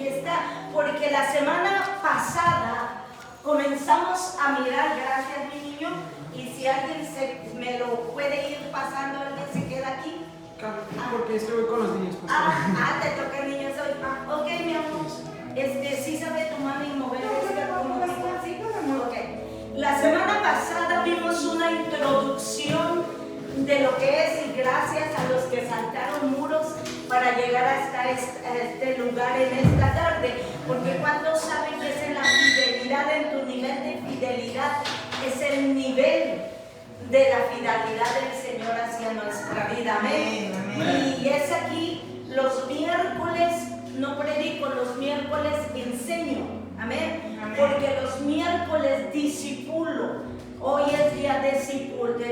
aquí está, porque la semana pasada comenzamos a mirar, gracias mi niño, y si alguien me lo puede ir pasando, alguien se queda aquí. Porque estoy con los niños. Te toca niños hoy. Ok, mi amor. Sí sabe tu mami mover como así. Ok. La semana pasada vimos una introducción de lo que es, y gracias a los que saltaron muros para llegar hasta este lugar en esta tarde, porque ¿cuántos saben que es en la fidelidad, en tu nivel de fidelidad, es el nivel de la fidelidad del Señor hacia nuestra vida? Amén. Amén. Y es aquí, los miércoles no predico, los miércoles enseño. Amén. Amén. Porque los miércoles discipulo. Hoy es día de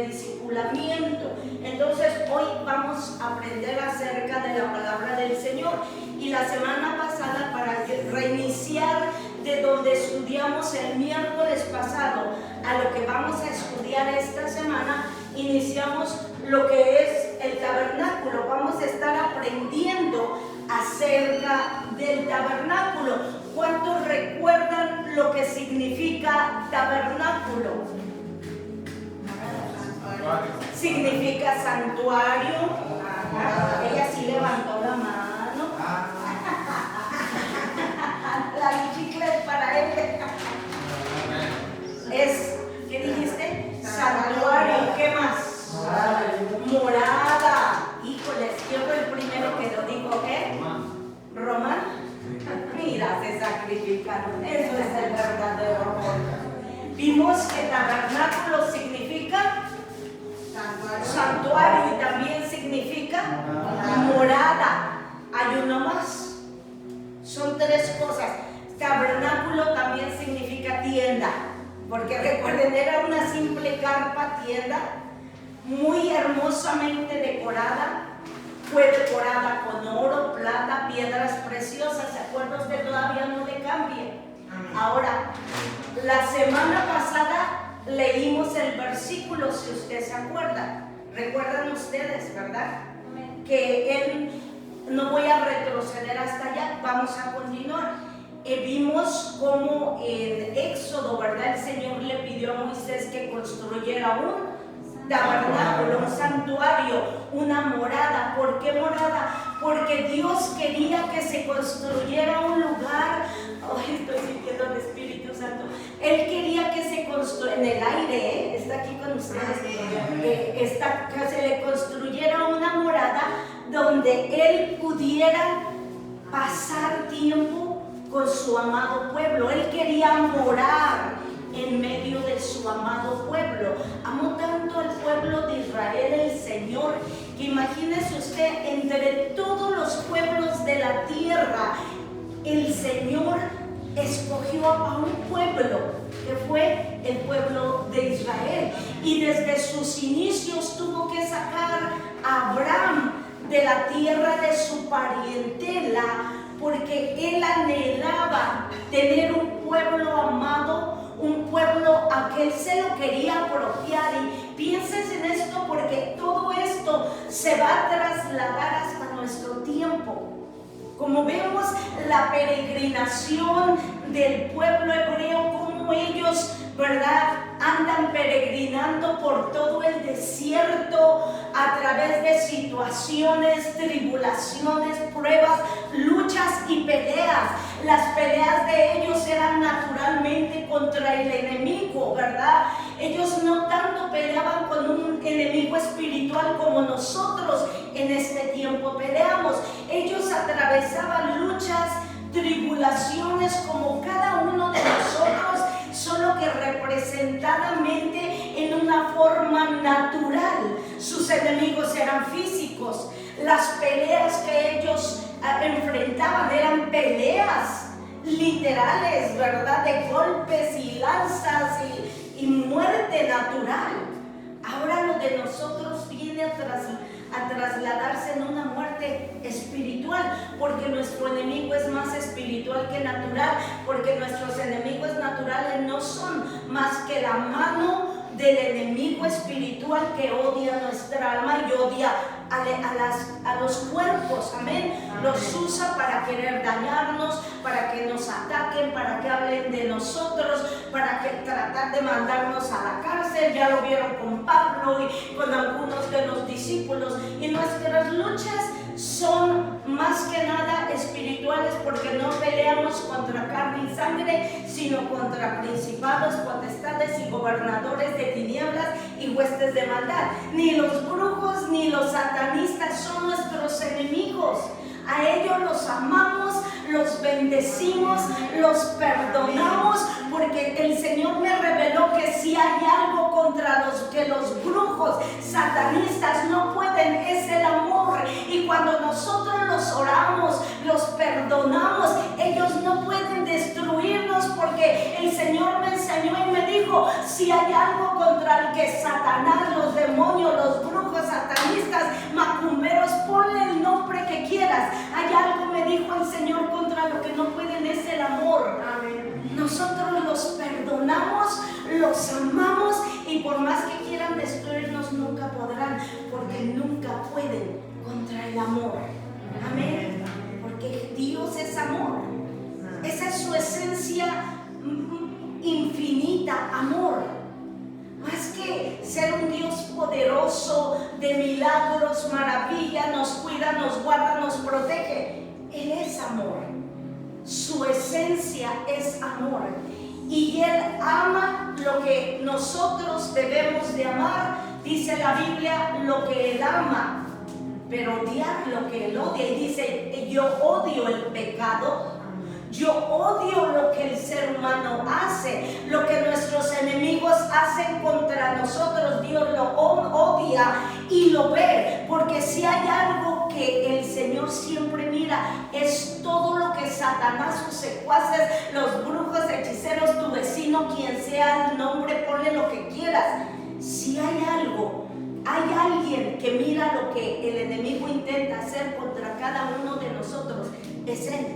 discipulamiento. Entonces hoy vamos a aprender acerca de la palabra del Señor. Y la semana pasada, para reiniciar de donde estudiamos el miércoles pasado a lo que vamos a estudiar esta semana, iniciamos lo que es el tabernáculo. Vamos a estar aprendiendo acerca del tabernáculo. ¿Cuántos recuerdan lo que significa tabernáculo? Significa santuario. Ella sí levantó la mano. La chicle es para ella. ¿Qué dijiste? Santuario. ¿Qué más? Morada. Híjoles, ¿quién fue el primero que lo dijo? ¿Qué? Román. Mira, se sacrificaron. Eso es el verdadero amor. Vimos que tabernáculo significa santuario y también significa morada. Hay uno más. Son tres cosas. Tabernáculo también significa tienda, porque recuerden, era una simple carpa tienda, muy hermosamente decorada. Fue decorada con oro, plata, piedras preciosas. ¿Se acuerdan? Usted todavía no le cambie. Ahora, la semana pasada leímos el versículo, si usted se acuerda. ¿Recuerdan ustedes, verdad? Que no voy a retroceder hasta allá, vamos a continuar. Vimos cómo en Éxodo, ¿verdad? El Señor le pidió a Moisés que construyera un tabernáculo, un santuario, una morada. ¿Por qué morada? Porque Dios quería que se construyera un lugar. Estoy sintiendo el Espíritu Santo. Él quería que se construyera en el aire, está aquí con ustedes, que se le construyera una morada donde Él pudiera pasar tiempo con su amado pueblo. Él quería morar en medio de su amado pueblo. Amó tanto al pueblo de Israel el Señor, que imagínese usted, entre todos los pueblos de la tierra, el Señor escogió a un pueblo que fue el pueblo de Israel, y desde sus inicios tuvo que sacar a Abraham de la tierra de su parientela, porque él anhelaba tener un pueblo amado, un pueblo a que él se lo quería apropiar. Y pienses en esto, porque todo esto se va a trasladar hasta nuestro tiempo. Como vemos la peregrinación del pueblo hebreo, como ellos, ¿verdad?, andan peregrinando por todo el desierto a través de situaciones, tribulaciones, pruebas, luchas y peleas. Las peleas de ellos eran naturalmente contra el enemigo, ¿verdad? Ellos no tanto peleaban con un enemigo espiritual como nosotros en este tiempo peleamos. Ellos atravesaban luchas, tribulaciones como cada uno de nosotros, solo que representadamente en una forma natural. Sus enemigos eran físicos. Las peleas que ellos enfrentaban eran peleas literales, ¿verdad?, de golpes y lanzas y muerte natural. Ahora lo de nosotros viene a trasladarse en una muerte espiritual, porque nuestro enemigo es más espiritual que natural, porque nuestros enemigos naturales no son más que la mano del enemigo espiritual que odia nuestra alma y odia a los cuerpos. Amén. Los usa para querer dañarnos, para que nos ataquen, para que hablen de nosotros, para que tratar de mandarnos a la cárcel. Ya lo vieron con Pablo y con algunos de los discípulos. Y nuestras luchas son más que nada espirituales, porque no peleamos contra carne y sangre, sino contra principados, potestades y gobernadores de tinieblas y huestes de maldad. Ni los brujos ni los satanistas son nuestros enemigos. A ellos los amamos, los bendecimos, los perdonamos, porque el Señor me reveló que si hay algo contra los brujos, satanistas no pueden, es el amor. Y cuando nosotros los oramos, los perdonamos, ellos no pueden destruirnos, porque el Señor me enseñó y me dijo: si hay algo contra el que Satanás, los demonios, los brujos, satanistas, macumberos, ponle el nombre que quieras, hay algo, me dijo el Señor, contra lo que no pueden, es el amor. Amén. Nosotros los perdonamos, los amamos, y por más que quieran destruirnos, nunca podrán, porque nunca pueden contra el amor. Amén. Porque Dios es amor. Esa es su esencia infinita, amor. Más que ser un Dios poderoso de milagros, maravillas, nos cuida, nos guarda, nos protege. Él es amor. Su esencia es amor. Y Él ama lo que nosotros debemos de amar. Dice la Biblia: lo que Él ama, pero odiar lo que Él odia. Y dice: yo odio el pecado. Yo odio lo que el ser humano hace, lo que nuestros enemigos hacen contra nosotros. Dios lo odia y lo ve, porque si hay algo que el Señor siempre mira, es todo lo que Satanás, sus secuaces, los brujos, hechiceros, tu vecino, quien sea el nombre, ponle lo que quieras. Si hay algo, hay alguien que mira lo que el enemigo intenta hacer contra cada uno de nosotros, es Él.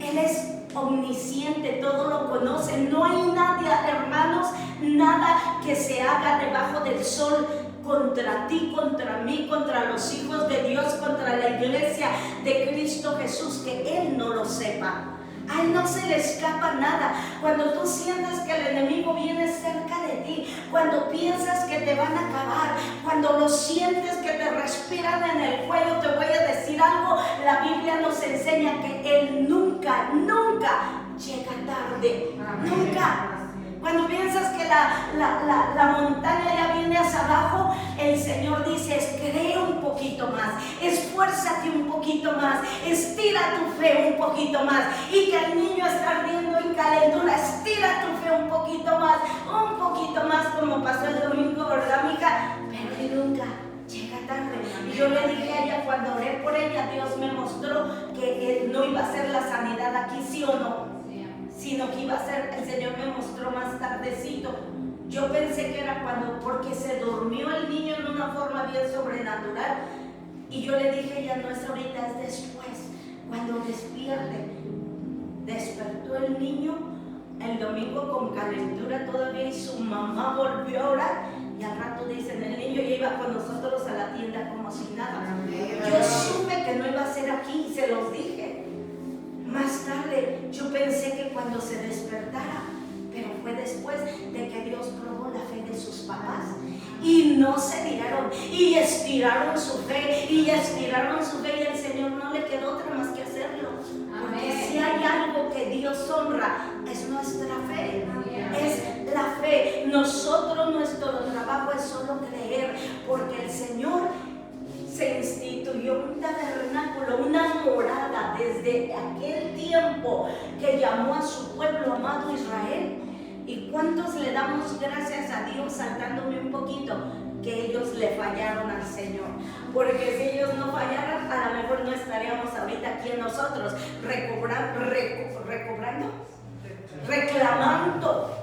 Él es omnisciente, todo lo conoce. No hay nadie, hermanos, nada que se haga debajo del sol contra ti, contra mí, contra los hijos de Dios, contra la iglesia de Cristo Jesús, que Él no lo sepa. A Él no se le escapa nada. Cuando tú sientas que el enemigo viene cerca de ti, cuando piensas que te van a acabar, cuando lo sientes que te respiran en el cuello, te voy a decir algo: la Biblia nos enseña que Él nunca, nunca llega tarde. Nunca. Cuando piensas que la montaña ya viene hacia abajo, el Señor dice: cree un poquito más, esfuérzate un poquito más, estira tu fe un poquito más. Y que el niño está ardiendo en calentura, estira tu fe un poquito más, como pasó el domingo, ¿verdad, mija? Pero Él nunca llega tarde. Y yo le dije a ella, cuando oré por ella, Dios me mostró que no iba a ser la sanidad aquí, sí o no, sino que iba a ser, el Señor me mostró más tardecito. Yo pensé que era porque se durmió el niño en una forma bien sobrenatural. Y yo le dije: ya no es ahorita, es después, cuando despierte. Despertó el niño el domingo con calentura todavía, y su mamá volvió a orar. Y al rato dicen, el niño ya iba con nosotros a la tienda como si nada. Yo supe que no iba a ser aquí, y se los dije. Más tarde yo pensé que cuando se despertara, pero fue después de que Dios probó la fe de sus papás, y no se tiraron, y estiraron su fe, y el Señor no le quedó otra más que hacerlo. Porque si hay algo que Dios honra, es nuestra fe. Es la fe. Nosotros, nuestro trabajo es solo creer, porque el Señor se instituyó un tabernáculo, una morada, desde aquel tiempo que llamó a su pueblo amado Israel. ¿Y cuántos le damos gracias a Dios, saltándome un poquito, que ellos le fallaron al Señor? Porque si ellos no fallaran, a lo mejor no estaríamos ahorita aquí nosotros reclamando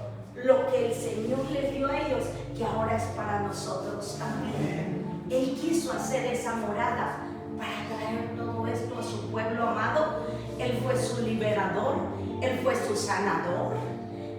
lo que el Señor les dio a ellos, que ahora es para nosotros también. Él quiso hacer esa morada para traer todo esto a su pueblo amado. Él fue su liberador, Él fue su sanador,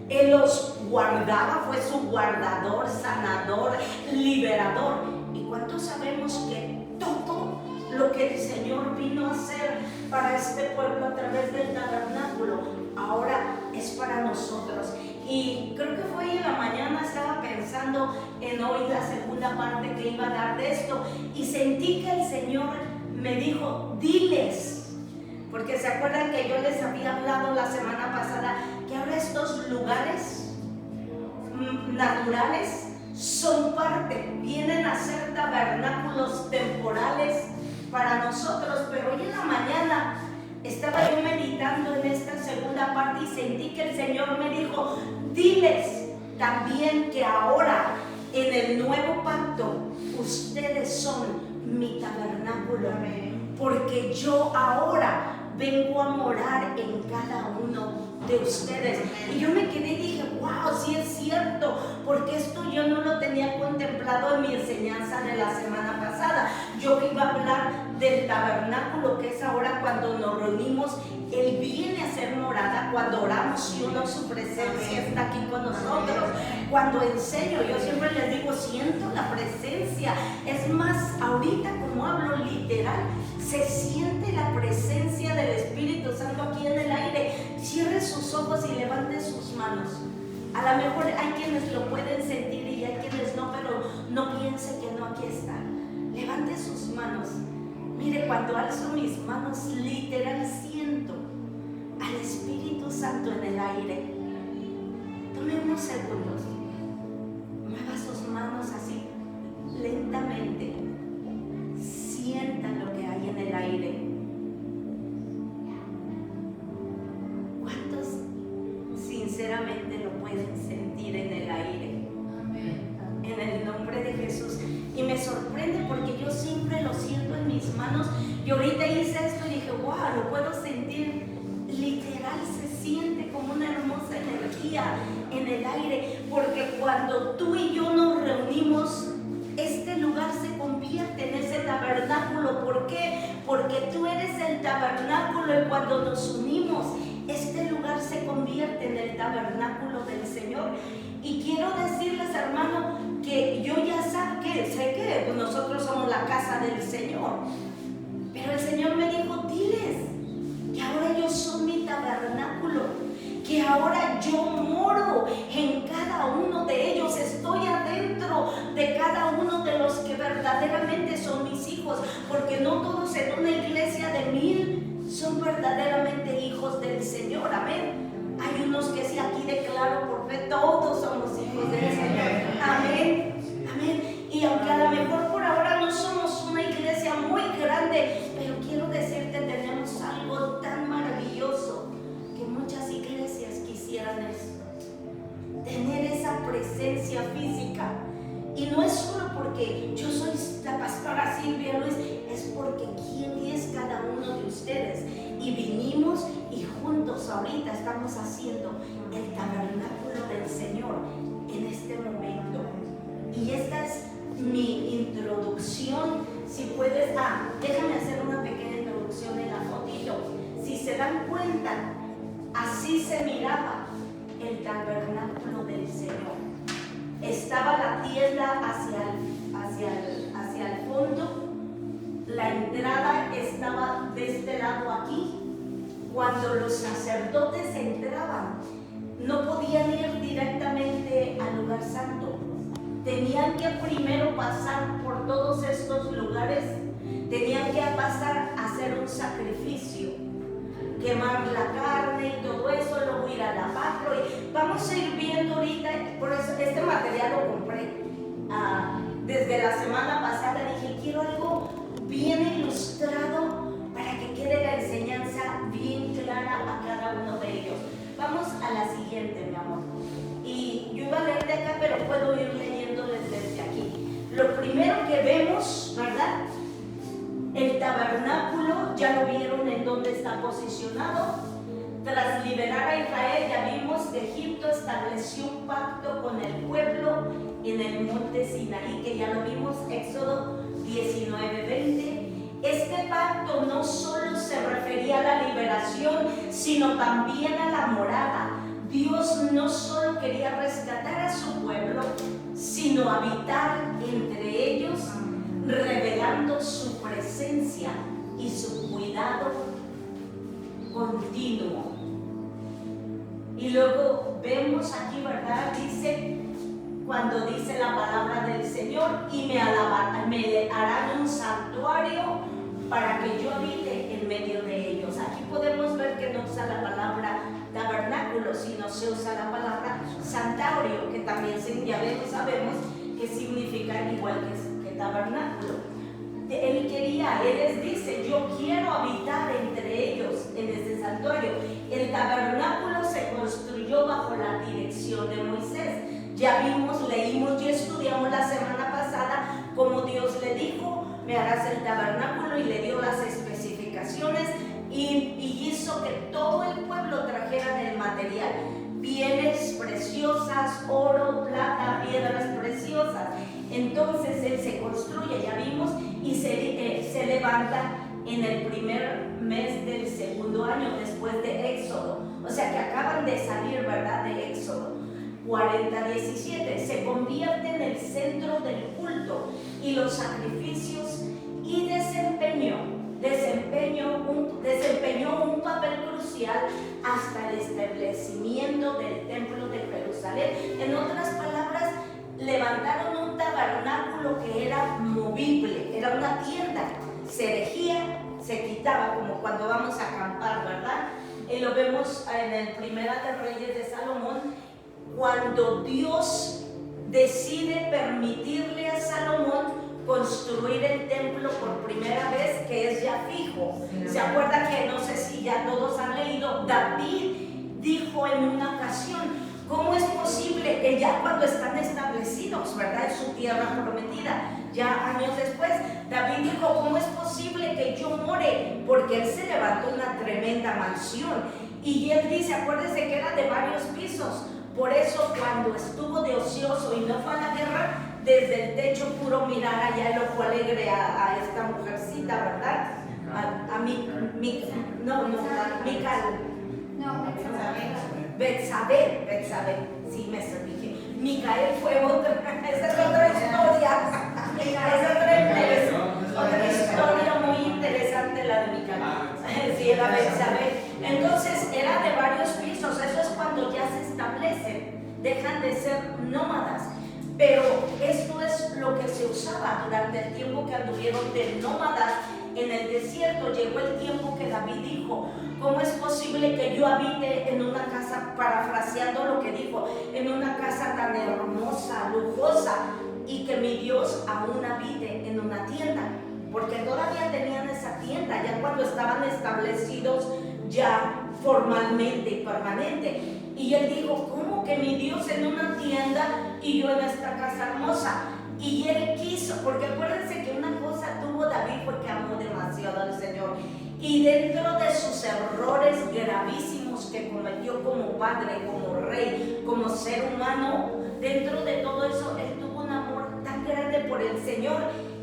Él los guardaba, fue su guardador, sanador, liberador. ¿Y cuántos sabemos que todo lo que el Señor vino a hacer para este pueblo a través del tabernáculo, ahora es para nosotros. Y creo que fue hoy en la mañana, estaba pensando en hoy la segunda parte que iba a dar de esto, y sentí que el Señor me dijo, diles, porque se acuerdan que yo les había hablado la semana pasada que ahora estos lugares naturales son parte, vienen a ser tabernáculos temporales para nosotros. Pero hoy en la mañana estaba yo meditando en esta segunda parte y sentí que el Señor me dijo, diles también que ahora en el nuevo pacto ustedes son mi tabernáculo, porque yo ahora vengo a morar en cada uno de ustedes. Y yo me quedé y dije, wow, sí es cierto, porque esto yo no lo tenía contemplado en mi enseñanza de la semana pasada. Yo iba a hablar del tabernáculo, que es ahora cuando nos reunimos, Él viene a ser morada, cuando oramos y uno su presencia está aquí con nosotros. Cuando enseño, yo siempre les digo, siento la presencia. Es más, ahorita como hablo literal, se siente la presencia del Espíritu Santo aquí en el aire. Cierre sus ojos y levante sus manos. A lo mejor hay quienes lo pueden sentir y hay quienes no, pero no piense que no, aquí está. Levante sus manos. Mire, cuando alzo mis manos, literal siento al Espíritu Santo en el aire. Tome unos segundos. Mueva sus manos así, lentamente. Sienta lo que hay en el aire. ¿Cuántos sinceramente lo pueden sentir en el aire? En el nombre de Jesús. Y me sorprende porque yo siempre lo siento en mis manos. Y ahorita hice esto y dije, wow, lo puedo sentir. Literal, se siente como una hermosa energía en el aire. Porque cuando tú y yo nos reunimos, este lugar se convierte en ese tabernáculo. ¿Por qué? Porque tú eres el tabernáculo, y cuando nos unimos, este lugar se convierte en el tabernáculo del Señor. Y quiero decirles, hermano, que yo ya sé que nosotros somos la casa del Señor, pero el Señor me dijo, diles que ahora ellos son mi tabernáculo, que ahora yo moro en cada uno de ellos, estoy adentro de cada uno de los que verdaderamente son mis hijos, porque no todos en una iglesia de 1000 son verdaderamente hijos del Señor, amén. Hay unos que sí, aquí declaro por fe, todos somos hijos del Señor, amén, amén. Y aunque a lo mejor por ahora no somos una iglesia muy grande, pero quiero decirte, tenemos algo tan maravilloso que muchas iglesias quisieran eso, tener esa presencia física. Y no es solo porque yo soy la pastora Silvia Luis, es porque quién es cada uno de ustedes. Y vinimos y juntos ahorita estamos haciendo el tabernáculo del Señor en este momento. Y esta es mi introducción. Si puedes, déjame hacer una pequeña introducción en la fotito. Si se dan cuenta, así se miraba el tabernáculo del Señor. Estaba la tienda hacia el fondo. La entrada estaba de este lado aquí. Cuando los sacerdotes entraban, no podían ir directamente al lugar santo. Tenían que primero pasar por todos estos lugares. Tenían que pasar a hacer un sacrificio, quemar la carne y todo eso, luego ir al lavacro. Y vamos a ir viendo ahorita, por eso este material lo compré desde la semana pasada. Dije, quiero algo bien ilustrado para que quede la enseñanza bien clara a cada uno de ellos. Vamos a la siguiente, mi amor. Y yo iba a leer de acá, pero puedo ir leyéndoles desde aquí. Lo primero que vemos, ¿verdad? El tabernáculo, ya lo vieron en dónde está posicionado. Tras liberar a Israel, ya vimos que Egipto estableció un pacto con el pueblo en el monte Sinaí, que ya lo vimos, Éxodo 19:20. Este pacto no solo se refería a la liberación, sino también a la morada. Dios no solo quería rescatar a su pueblo, sino habitar entre ellos, revelando su presencia y su cuidado continuo. Y luego vemos aquí, ¿verdad? Dice, cuando dice la palabra del Señor, y me harán un santuario para que yo habite en medio de ellos. Aquí podemos ver que no usa la palabra tabernáculo, sino se usa la palabra santuario, que también sabemos que significa igual que tabernáculo. Él les dice, yo quiero habitar entre ellos en este santuario. El tabernáculo se construyó bajo la dirección de Moisés. Ya vimos, leímos y estudiamos la semana pasada cómo Dios le dijo, me harás el tabernáculo, y le dio las especificaciones y hizo que todo el pueblo trajera del material, pieles preciosas, oro, plata, piedras preciosas. Entonces él se construye, ya vimos, y se levanta en el primer mes del segundo año después de Éxodo. O sea que acaban de salir, ¿verdad?, de Éxodo 40:17. Se convierte en el centro del culto y los sacrificios, y desempeñó un papel crucial hasta el establecimiento del templo de Jerusalén. En otras palabras, levantaron un tabernáculo que era movible, era una tienda, se erigía, se quitaba, como cuando vamos a acampar, ¿verdad? Y lo vemos en el Primera de Reyes de Salomón, cuando Dios decide permitirle a Salomón construir el templo por primera vez, que es ya fijo. ¿Se acuerda que, no sé si ya todos han leído, David dijo en una ocasión, ¿cómo es posible que ya cuando están establecidos, ¿verdad?, en su tierra prometida, ya años después, David dijo, ¿cómo es posible que yo more? Porque él se levantó una tremenda mansión. Y él dice, acuérdense que era de varios pisos. Por eso cuando estuvo de ocioso y no fue a la guerra, desde el techo puro mirar allá el ojo alegre a esta mujercita, ¿verdad? Betsabé, sí me dije. Micael fue otra, esa es otra historia. Es otra historia muy interesante, la de Micael. Sí, era Betsabé. Entonces era de varios pisos. Eso es cuando ya se establecen, dejan de ser nómadas. Pero esto es lo que se usaba durante el tiempo que anduvieron de nómadas en el desierto. Llegó el tiempo que David dijo, ¿cómo es posible que yo habite en una casa, parafraseando lo que dijo, en una casa tan hermosa, lujosa, y que mi Dios aún habite en una tienda? Porque todavía tenían esa tienda, ya cuando estaban establecidos ya formalmente y permanente. Y él dijo, ¿cómo que mi Dios en una tienda y yo en esta casa hermosa? Y él quiso, porque acuérdense que una cosa tuvo David, fue que amó demasiado al Señor. Y dentro de sus errores gravísimos que cometió como padre, como rey, como ser humano, dentro de todo eso, él tuvo un amor tan grande por el Señor,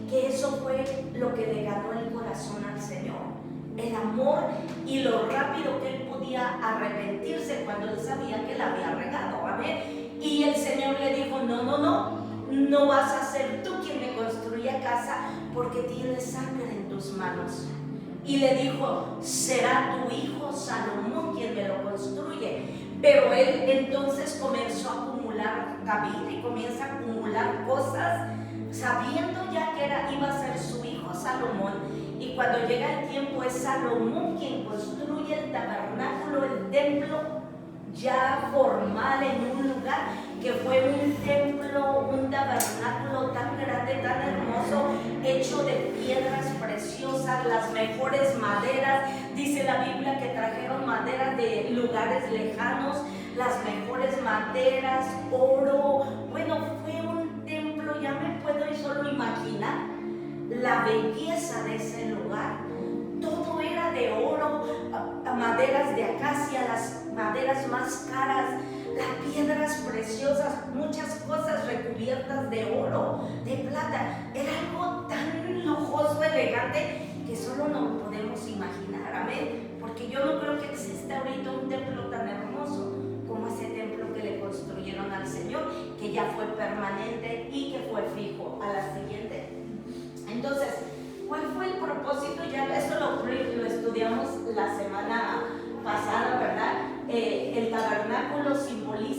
que eso fue lo que le ganó el corazón al Señor. El amor y lo rápido que él podía arrepentirse cuando él sabía que la había regado. Amén. Y el Señor le dijo, no vas a ser tú quien me construya casa, porque tienes sangre en tus manos. Y le dijo, será tu hijo Salomón quien me lo construye. Pero él entonces comenzó a acumular, David, y comienza a acumular cosas, sabiendo ya que iba a ser su hijo Salomón. Y cuando llega el tiempo, es Salomón quien construye el tabernáculo, el templo ya formal en un lugar que fue un templo, un tabernáculo tan grande, tan hermoso, hecho de piedras preciosas, las mejores maderas. Dice la Biblia que trajeron maderas de lugares lejanos, las mejores maderas, oro. Bueno, fue un templo, ya me puedo solo imaginar la belleza de ese lugar. Todo era de oro, maderas de acacia, las maderas más caras, las piedras preciosas, muchas cosas recubiertas de oro, de plata. Era algo tan lujoso, elegante, que solo no podemos imaginar. Amén. Porque yo no creo que exista ahorita un templo tan hermoso como ese templo que le construyeron al Señor, que ya fue permanente y que fue fijo a la siguiente. Entonces, ¿cuál fue el propósito? Ya esto lo estudiamos la semana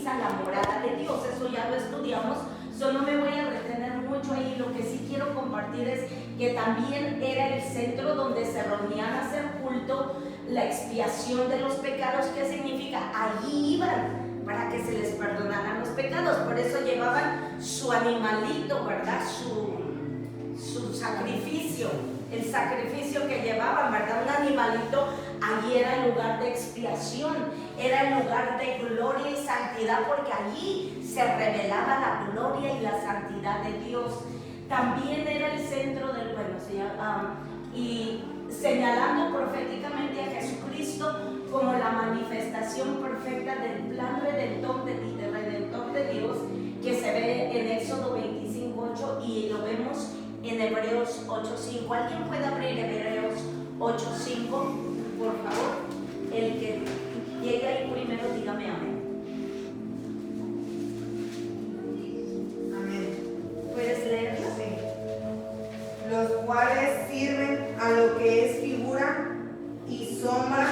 simboliza la morada de Dios. Eso ya lo estudiamos, no me voy a retener mucho ahí. Lo que sí quiero compartir es que también era el centro donde se reunían a hacer culto, la expiación de los pecados. ¿Qué significa? Allí iban para que se les perdonaran los pecados. Por eso llevaban su animalito, ¿verdad? Su sacrificio, el sacrificio que llevaban, ¿verdad? Un animalito. Allí era el lugar de expiación, era el lugar de gloria y santidad, porque allí se revelaba la gloria y la santidad de Dios. También era el centro del y señalando proféticamente a Jesucristo como la manifestación perfecta del plan redentor de Dios, que se ve en Éxodo 25:8 y lo vemos en Hebreos 8:5. ¿Alguien puede abrir Hebreos 8:5? Por favor, el que llegue ahí primero, dígame amén. Amén. ¿Puedes leerlo? Sí. Los cuales sirven a lo que es figura y sombra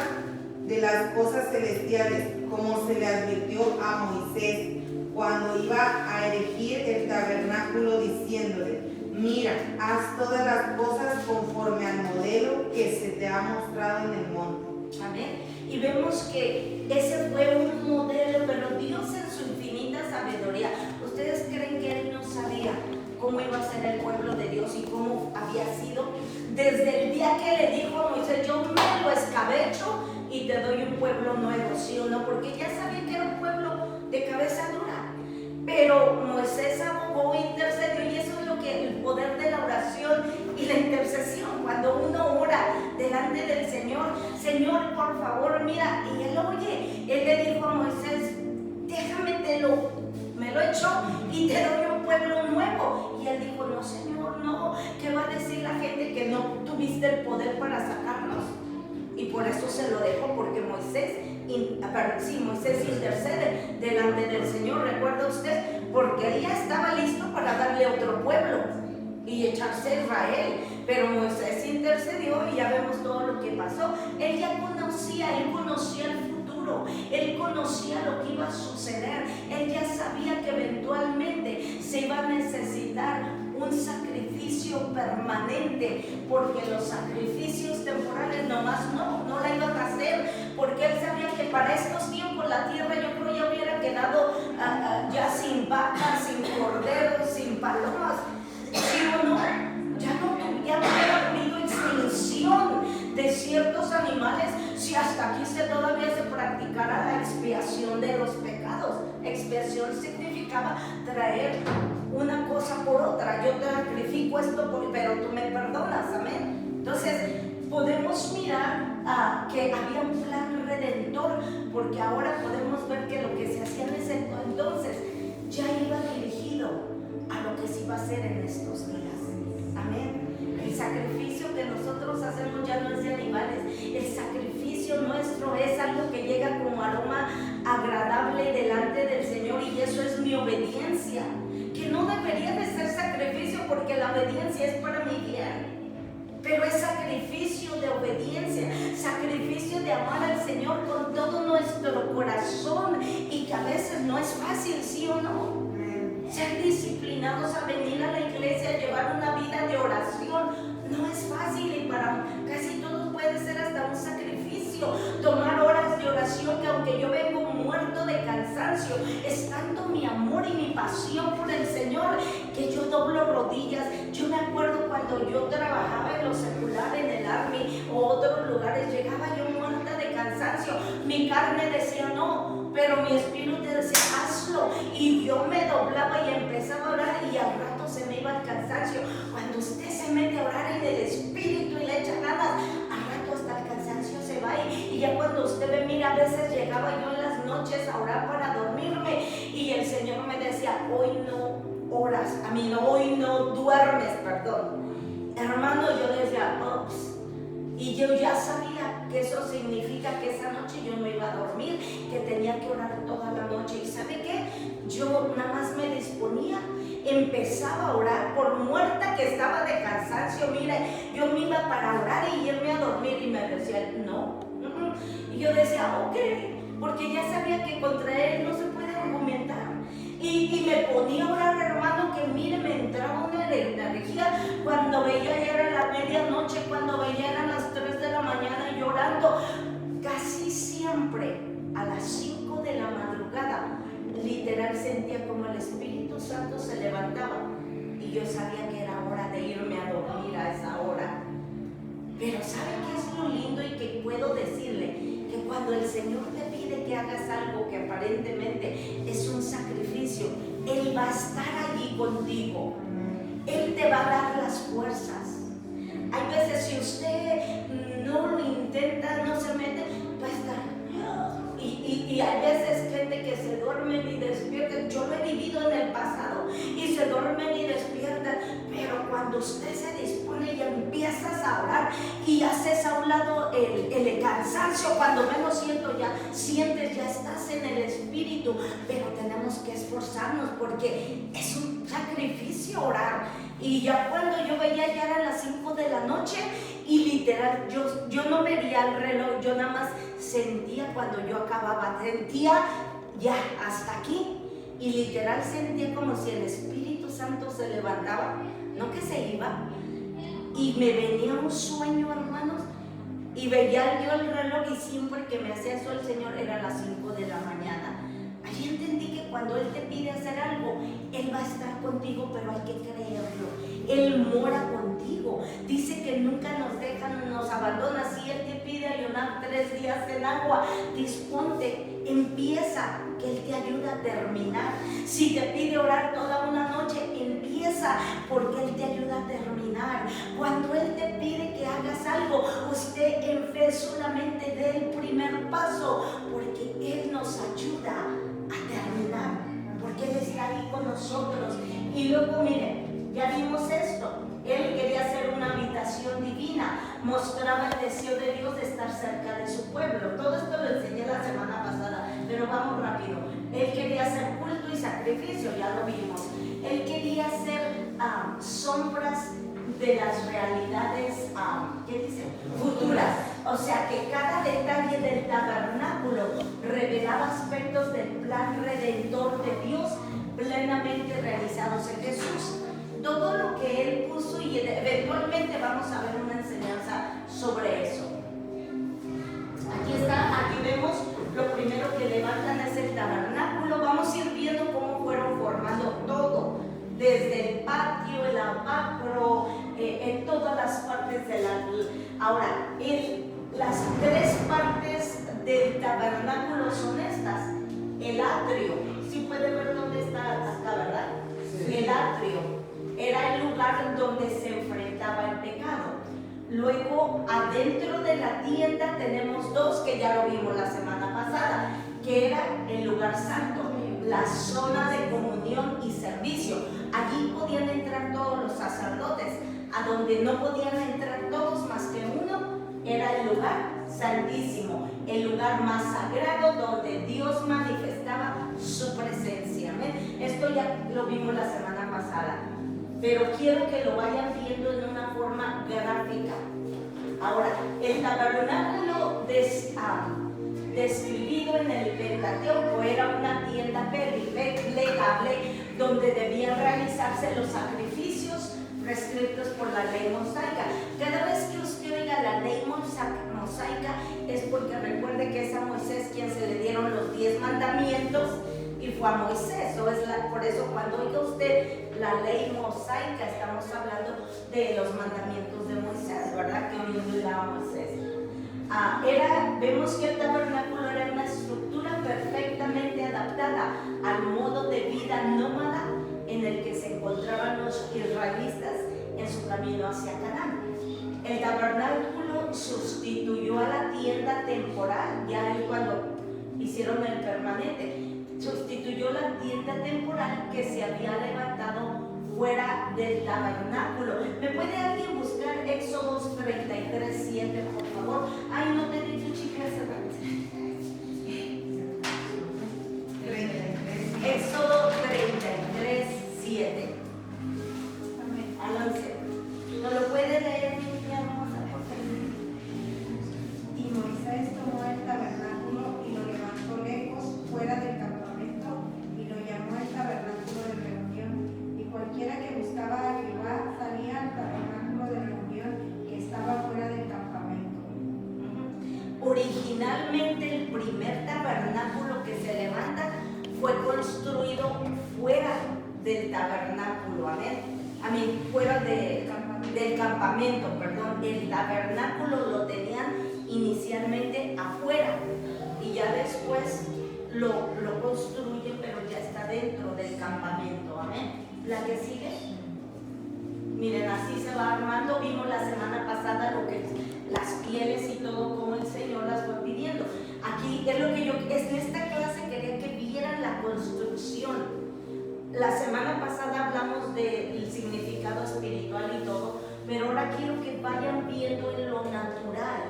de las cosas celestiales, como se le advirtió a Moisés cuando iba a erigir el tabernáculo, diciéndole: mira, haz todas las cosas conforme al modelo que se te ha mostrado en el monte. Amén. Y vemos que ese fue un modelo, pero Dios en su infinita sabiduría, ¿ustedes creen que Él no sabía cómo iba a ser el pueblo de Dios y cómo había sido? Desde el día que le dijo a Moisés: yo me lo escabecho y te doy un pueblo nuevo, ¿sí o no? Porque ya sabía que era un pueblo de cabeza dura. Pero Moisés abogó, intercedió, y eso es lo que el poder de la oración y la intercesión. Cuando uno ora delante del Señor: Señor, por favor, mira, y Él oye. Él le dijo a Moisés: déjame, me lo echo y te doy un pueblo nuevo. Y él dijo: no, Señor, no. ¿Qué va a decir la gente que no tuviste el poder para sacarlos? Y por eso se lo dejó, porque Moisés intercede delante del Señor, ¿recuerda usted? Porque él ya estaba listo para darle otro pueblo y echarse a Israel, pero Moisés intercedió y ya vemos todo lo que pasó. Él ya conocía, él conocía el futuro, él conocía lo que iba a suceder, él ya sabía que eventualmente se iba a necesitar un sacrificio permanente, porque los sacrificios temporales nomás no la iban a hacer, porque él sabía que para estos tiempos la tierra, yo creo, ya hubiera quedado ya sin vacas, sin corderos, sin palomas, ¿sí o no? Ya hubiera habido extinción de ciertos animales si hasta aquí todavía se practicara la expiación de los pecados. Expiación significaba traer una cosa por otra. Yo te sacrifico esto, pero tú me perdonas, amén. Entonces podemos mirar que había un plan redentor, porque ahora podemos ver que lo que se hacía en ese entonces ya iba dirigido a lo que se iba a hacer en estos días, amén. El sacrificio que nosotros hacemos ya no es de animales. El sacrificio nuestro es algo que llega como aroma agradable delante del Señor, y eso es mi obediencia, que no debería de ser sacrificio, porque la obediencia es para mi bien, pero es sacrificio de obediencia, sacrificio de amar al Señor con todo nuestro corazón, y que a veces no es fácil, ¿sí o no? Ser disciplinados a venir a la iglesia, a llevar una vida de oración, no es fácil, y para casi todos puede ser hasta un sacrificio. Tomar horas de oración, que aunque yo vengo muerto de cansancio, es tanto mi amor y mi pasión por el Señor que yo doblo rodillas. Yo me acuerdo cuando yo trabajaba en lo secular, en el Army o otros lugares, llegaba yo muerta de cansancio. Mi carne decía no, pero mi espíritu decía hazlo, y yo me doblaba y empezaba a orar, y al rato se me iba el cansancio. Cuando usted se mete a orar en el espíritu y le echa ganas, al rato hasta el cansancio se va, y ya cuando usted ve, mira, a veces llegaba yo en las noches a orar para dormirme, y el Señor me decía: hoy no oras, hoy no duermes, perdón. Hermano, yo decía ups. Y yo ya sabía que eso significa que esa noche yo no iba a dormir, que tenía que orar toda la noche. ¿Y sabe qué? Yo nada más me disponía, empezaba a orar, por muerta que estaba de cansancio. Mire, yo me iba para orar y irme a dormir, y me decía no. Y yo decía ok, porque ya sabía que contra él no se puede argumentar. Y me ponía a orar, hermano, que mire, me entraba una energía cuando veía ya era la medianoche, cuando veía eran las 3 de la mañana llorando. Casi siempre a las 5 de la madrugada, literal sentía como el Espíritu Santo se levantaba y yo sabía que era hora de irme a dormir a esa hora. Pero ¿sabe qué es lo lindo y que puedo decirle? Que cuando el Señor te pide que hagas algo que aparentemente es un sacrificio, Él va a estar allí contigo. Él te va a dar las fuerzas. Hay veces si usted no lo intenta, no se mete, va a estar. Y hay veces gente que se duermen y despiertan. Yo lo he vivido en el pasado y se duermen y despiertan. Pero cuando usted se dispone y empiezas a orar y haces a un lado el cansancio, cuando menos sientes, ya estás en el Espíritu. Pero tenemos que esforzarnos porque es un sacrificio orar. Y ya cuando yo veía ya eran las 5 de la noche y literal yo no veía el reloj, yo nada más sentía cuando yo acababa, sentía ya hasta aquí y literal sentía como si el Espíritu Santo se levantaba, no que se iba, y me venía un sueño, hermanos, y veía yo el reloj y siempre que me hacía eso el Señor era las 5 de la mañana. Allí entendí que cuando Él te pide hacer algo, Él va a estar contigo, pero hay que creerlo. Él mora contigo. Dice que nunca nos deja, nos abandona. Si Él te pide ayunar 3 días en agua, disponte, empieza, que Él te ayuda a terminar. Si te pide orar toda una noche, empieza, porque Él te ayuda a terminar. Cuando Él te pide que hagas algo, usted en fe solamente dé el primer paso, porque Él nos ayuda a terminar, porque Él está ahí con nosotros. Y luego miren, ya vimos esto, Él quería hacer una habitación divina, mostraba el deseo de Dios de estar cerca de su pueblo. Todo esto lo enseñé la semana pasada, pero vamos rápido. Él quería hacer culto y sacrificio, ya lo vimos. Él quería hacer sombras de las realidades, ¿qué dice? Futuras. O sea que cada detalle del tabernáculo revelaba aspectos del plan redentor de Dios plenamente realizados en Jesús. Todo lo que Él puso, y eventualmente vamos a ver una enseñanza sobre eso. Aquí está, aquí vemos lo primero que levantan es el tabernáculo. Vamos a ir viendo cómo fueron formando todo, desde el patio, el lavacro, en todas las partes de la... Ahora, las 3 partes del tabernáculo son estas. El atrio, ¿sí puede ver dónde está acá, verdad? Sí. El atrio era el lugar donde se enfrentaba el pecado. Luego, adentro de la tienda tenemos 2 que ya lo vimos la semana pasada, que era el lugar santo, la zona de comunión y servicio. Allí podían entrar todos los sacerdotes. A donde no podían entrar todos más que uno era el lugar santísimo, el lugar más sagrado donde Dios manifestaba su presencia. ¿Ven? Esto ya lo vimos la semana pasada, pero quiero que lo vayan viendo en una forma gráfica. Ahora, el tabernáculo describido en el Pentateuco era una tienda plegable donde debían realizarse los sacrificios prescritos por la ley mosaica. Cada vez que usted oiga la ley mosaica es porque recuerde que es a Moisés quien se le dieron los 10 mandamientos y fue a Moisés. Por eso cuando oiga usted la ley mosaica estamos hablando de los mandamientos de Moisés, ¿verdad? Que originó a Moisés. Vemos que el tabernáculo era una estructura perfectamente adaptada al modo de vida nómada en el que se encontraban los israelitas en su camino hacia Canaán. El tabernáculo sustituyó a la tienda temporal, ya cuando hicieron el permanente, sustituyó la tienda temporal que se había levantado fuera del tabernáculo. ¿Me puede alguien buscar Éxodo 33:7, por favor? Ay, no te he dicho, chicas. Éxodo 33:7 al 11. ¿No lo puede leer, mi hermosa, por favor? Y Moisés tomó el tabernáculo y lo levantó lejos, fuera del campamento, Originalmente el primer tabernáculo que se levanta fue construido fuera del tabernáculo, amén. Fuera del campamento, perdón. El tabernáculo lo tenían inicialmente afuera y ya después lo construyen, pero ya está dentro del campamento, amén. La que sigue, miren, así se va armando. Vimos la semana pasada lo que las pieles y todo, como el Señor las fue pidiendo. Aquí es lo que en esta clase quería que vieran la construcción. La semana pasada hablamos del significado espiritual y todo, pero ahora quiero que vayan viendo en lo natural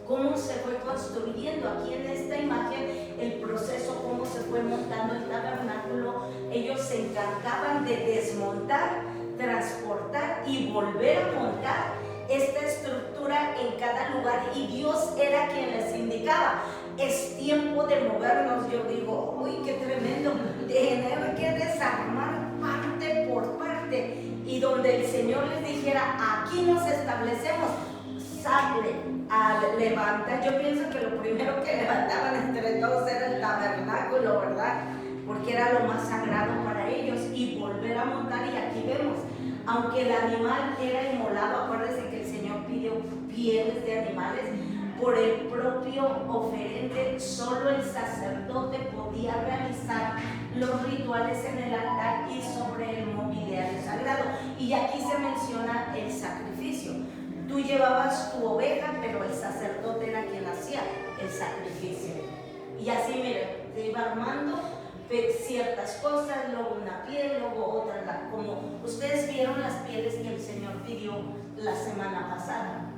cómo se fue construyendo. Aquí en esta imagen el proceso, cómo se fue montando el tabernáculo. Ellos se encargaban de desmontar, transportar y volver a montar esta estructura en cada lugar, y Dios era quien les indicaba: es tiempo de movernos. Yo digo, uy, qué tremendo, tener que desarmar parte por parte, y donde el Señor les dijera, aquí nos establecemos, sale a levantar. Yo pienso que lo primero que levantaban entre todos era el tabernáculo, ¿verdad? Porque era lo más sagrado para ellos, y volver a montar. Y aquí vemos, aunque el animal era inmolado, acuérdense que el Señor pidió pieles de animales, por el propio oferente, solo el sacerdote podía realizar los rituales en el altar y sobre el mobiliario sagrado. Y aquí se menciona el sacrificio. Tú llevabas tu oveja, pero el sacerdote era quien hacía el sacrificio. Y así, miren, se iba armando ciertas cosas, luego una piel, luego otra, como ustedes vieron las pieles que el Señor pidió la semana pasada.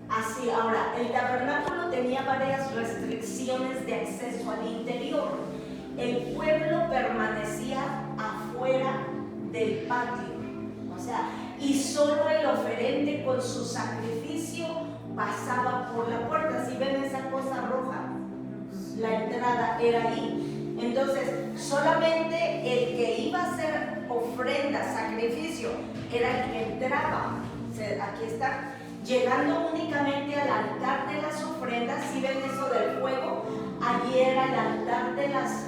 Así, ahora, el tabernáculo tenía varias restricciones de acceso al interior. El pueblo permanecía afuera del patio, o sea, y solo el oferente con su sacrificio pasaba por la puerta. Si ven esa cosa roja, la entrada era ahí. Entonces, solamente el que iba a hacer ofrenda, sacrificio, era el que entraba. Aquí está, llegando únicamente al altar de las ofrendas. Si ven eso del fuego, allí era el altar de las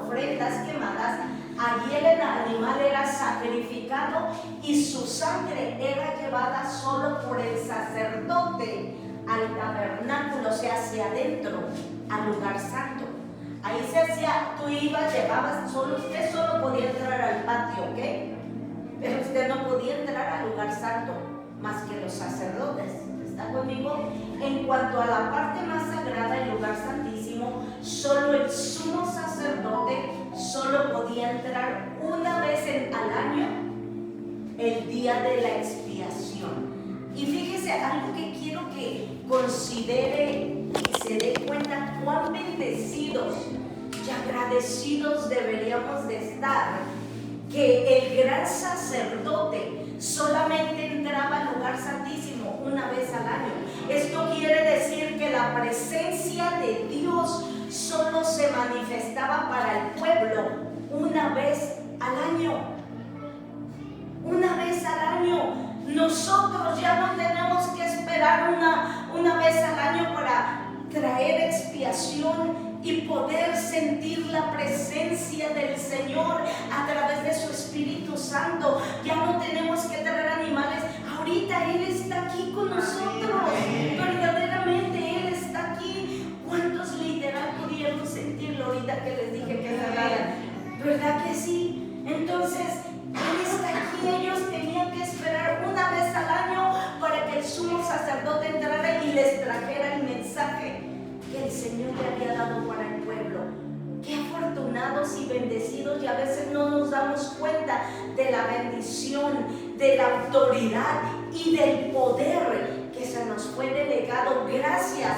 ofrendas quemadas. Allí el animal era sacrificado y su sangre era llevada solo por el sacerdote al tabernáculo, o sea, hacia adentro, al lugar santo. Ahí se hacía, tú ibas, llevabas, usted solo podía entrar al patio, ¿ok? Pero usted no podía entrar al lugar santo más que los sacerdotes. ¿Está conmigo? En cuanto a la parte más sagrada, el lugar santísimo, solo el sumo sacerdote solo podía entrar una vez al año, el día de la expiación. Y fíjese, algo que quiero que considere y se dé cuenta cuán bendecidos y agradecidos deberíamos de estar, que el gran sacerdote solamente entraba al lugar santísimo una vez al año. Esto quiere decir que la presencia de Dios solo se manifestaba para el pueblo una vez al año. Una vez al año. Nosotros ya no tenemos que esperar una vez al año para traer expiación y poder sentir la presencia del Señor a través de su Espíritu Santo. Ya no tenemos que traer animales. Ahorita Él está aquí con nosotros. Verdaderamente Él está aquí. ¿Cuántos literal pudieron sentirlo ahorita que les dije que cerraran? ¿Verdad que sí? Entonces, Él está aquí. Ellos tenían que esperar una vez al año para que el sumo sacerdote entrara y les trajera el mensaje que el Señor le había dado para el pueblo. Qué afortunados y bendecidos, y a veces no nos damos cuenta de la bendición, de la autoridad y del poder que se nos fue delegado gracias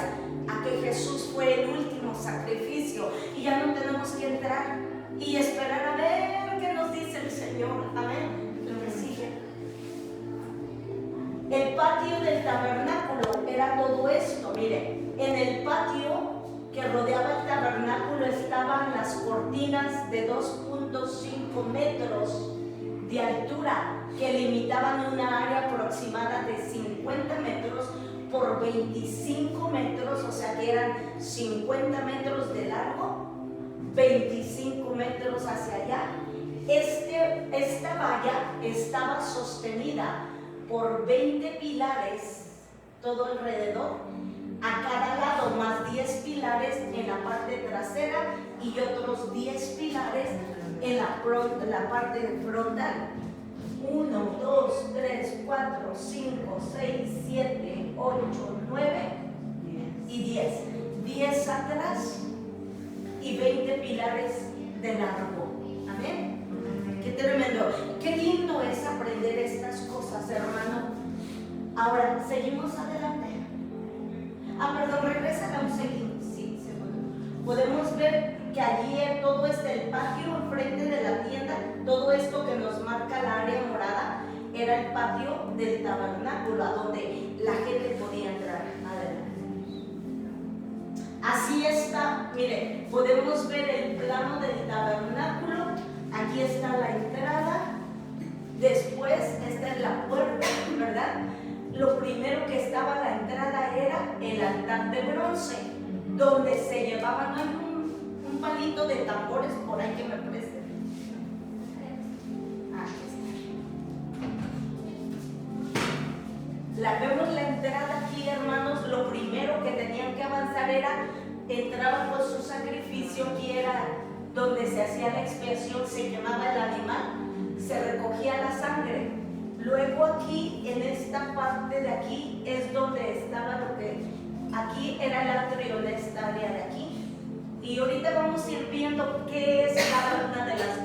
a que Jesús fue el último sacrificio, y ya no tenemos que entrar y esperar a ver qué nos dice el Señor. Amén. Lo que sigue. El patio del tabernáculo era todo esto. Miren, en el patio que rodeaba el tabernáculo estaban las cortinas de 2.5 metros de altura que limitaban una área aproximada de 50 metros por 25 metros, o sea que eran 50 metros de largo, 25 metros hacia allá. Esta valla estaba sostenida por 20 pilares todo alrededor, a cada lado más 10 pilares en la parte trasera y otros 10 pilares en la parte frontal. 1, 2, 3, 4, 5, 6, 7, 8, 9 y 10. 10 atrás y 20 pilares de largo. Amén. Qué tremendo. Qué lindo es aprender estas cosas, hermano. Ahora, seguimos adelante. Perdón, regresa un segundo. Sí, segundo. Podemos ver que allí todo el patio enfrente de la tienda, todo esto que nos marca la área morada, era el patio del tabernáculo, a donde la gente podía entrar. Adelante. Así está, mire, podemos ver el plano del tabernáculo. Aquí está la entrada. Después, esta es la puerta, ¿verdad? Lo primero que estaba a la entrada era el altar de bronce, donde se llevaban un palito de tambores por ahí que me presten. Vemos la entrada aquí, hermanos. Lo primero que tenían que avanzar era, entraban por su sacrificio, aquí era donde se hacía la expiación, se quemaba el animal, se recogía la sangre. Luego aquí, en esta parte de aquí, es donde estaba lo que, aquí era el atrio, en esta área de aquí. Y ahorita vamos a ir viendo qué es cada una de las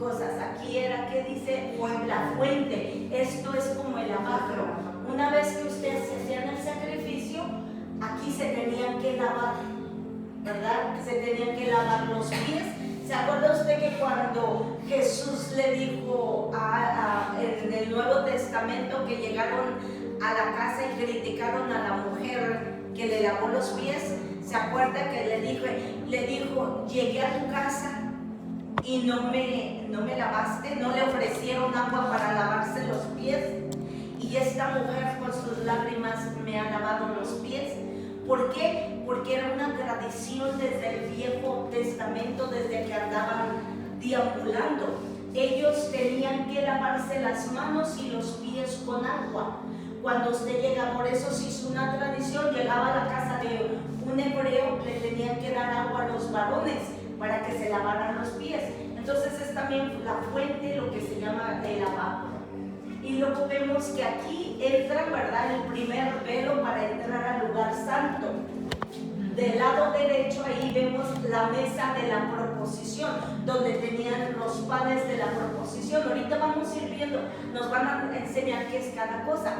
cosas. Aquí era, ¿qué dice? La fuente. Esto es como el lavacro. Una vez que ustedes hacían el sacrificio, aquí se tenían que lavar, ¿verdad? Se tenían que lavar los pies. ¿Se acuerda usted que cuando Jesús le dijo en el Nuevo Testamento que llegaron a la casa y criticaron a la mujer que le lavó los pies? ¿Se acuerda que le dijo, llegué a tu casa y no me lavaste? ¿No le ofrecieron agua para lavarse los pies? Y esta mujer con sus lágrimas me ha lavado los pies. ¿Por qué? Porque era una tradición desde el Viejo Testamento, desde que andaban deambulando. Ellos tenían que lavarse las manos y los pies con agua. Cuando usted llega, por eso se hizo una tradición, llegaba a la casa de un hebreo, le tenían que dar agua a los varones para que se lavaran los pies. Entonces es también la fuente, lo que se llama el lavabo. Y luego vemos que aquí entra, ¿verdad?, el primer velo para entrar al lugar santo. Del lado derecho ahí vemos la mesa de la proposición, donde tenían los panes de la proposición. Ahorita vamos a ir viendo, nos van a enseñar qué es cada cosa.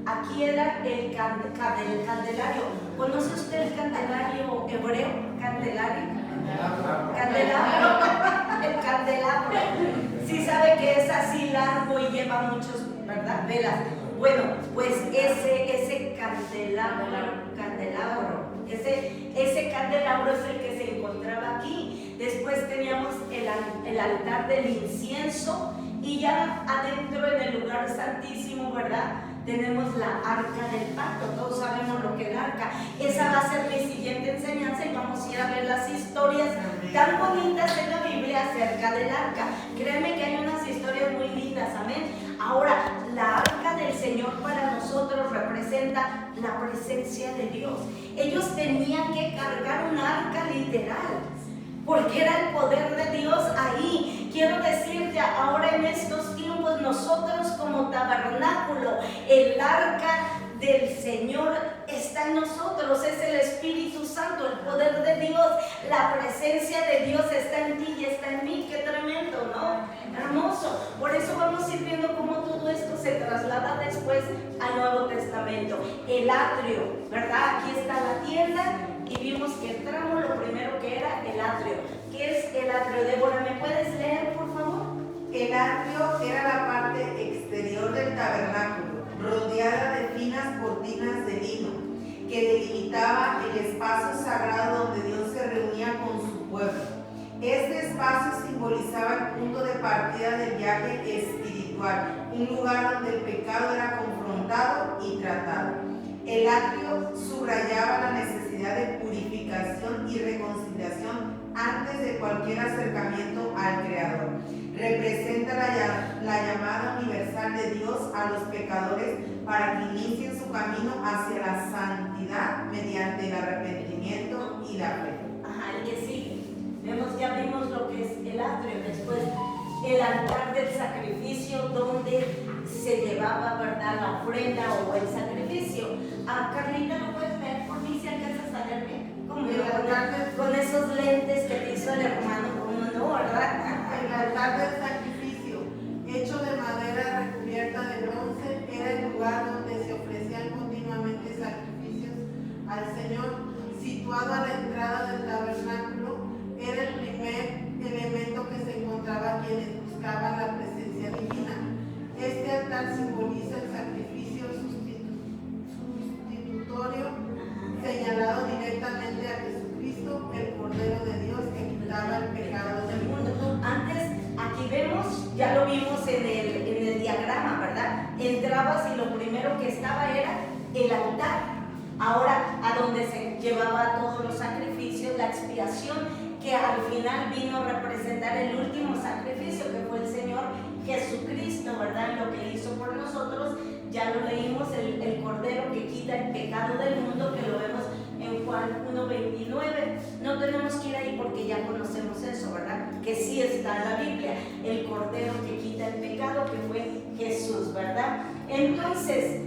Aquí era el candelario. ¿Conoce usted el candelario hebreo? ¿Candelario? Candelabro. El candelabro. Sí sabe que es así largo y lleva muchos, ¿verdad?, velas. Bueno, pues ese candelabro, ese candelabro es el que se encontraba aquí. Después teníamos el altar del incienso y ya adentro en el lugar santísimo, ¿verdad?, tenemos la arca del pacto. Todos sabemos lo que es el arca. Esa va a ser mi siguiente enseñanza y vamos a ir a ver las historias tan bonitas en la Biblia acerca del arca. Créanme que hay unas historias muy lindas, amén. Ahora, la arca del Señor para nosotros representa la presencia de Dios. Ellos tenían que cargar una arca literal, porque era el poder de Dios ahí. Quiero decirte, ahora en estos tiempos, nosotros como tabernáculo, el arca del Señor está en nosotros, es el Espíritu Santo, el poder de Dios, la presencia de Dios está en ti y está en mí. Qué tremendo, ¿no? Hermoso. Por eso vamos a ir viendo cómo todo esto se traslada después al Nuevo Testamento. El atrio, ¿verdad? Aquí está la tienda y vimos que entramos, lo primero que era el atrio. ¿Qué es el atrio? Débora, ¿me puedes leer, por favor? El atrio era la parte exterior del tabernáculo, rodeada de finas cortinas de lino, que delimitaba el espacio sagrado donde Dios se reunía con su pueblo. Este espacio simbolizaba el punto de partida del viaje espiritual, un lugar donde el pecado era confrontado y tratado. El atrio subrayaba la necesidad de purificación y reconciliación antes de cualquier acercamiento al Creador. Representa la llamada universal de Dios a los pecadores para que inicien su camino hacia la santidad mediante el arrepentimiento y la fe. Ajá, el que sigue. Ya vimos lo que es el atrio, después el altar del sacrificio donde se llevaba, ¿verdad?, la ofrenda o el sacrificio. Carlita, ¿lo puedes leer por mí si alcanzas a leer bien? Con esos lentes que te hizo el hermano, como no, ¿verdad? El altar del sacrificio, hecho de madera recubierta de bronce, era el lugar donde se ofrecían continuamente sacrificios al Señor. Situado a la entrada del tabernáculo, era el primer elemento que se encontraba a quienes buscaban la presencia divina. Este altar simboliza el sacrificio sustitutorio señalado directamente a Jesucristo, el Cordero de Dios que quitaba el pecado del mundo. Antes, aquí vemos, ya lo vimos en el diagrama, ¿verdad? Entrabas y lo primero que estaba era el altar. Ahora, a donde se llevaba todos los sacrificios, la expiación, que al final vino a representar el último sacrificio, que fue el Señor Jesucristo, ¿verdad? Lo que hizo por nosotros, ya lo leímos, el Cordero que quita el pecado del mundo, que lo vemos en Juan 1:29. No tenemos que ir ahí porque ya conocemos eso, ¿verdad? Que sí está en la Biblia, el Cordero que quita el pecado, que fue Jesús, ¿verdad? Entonces,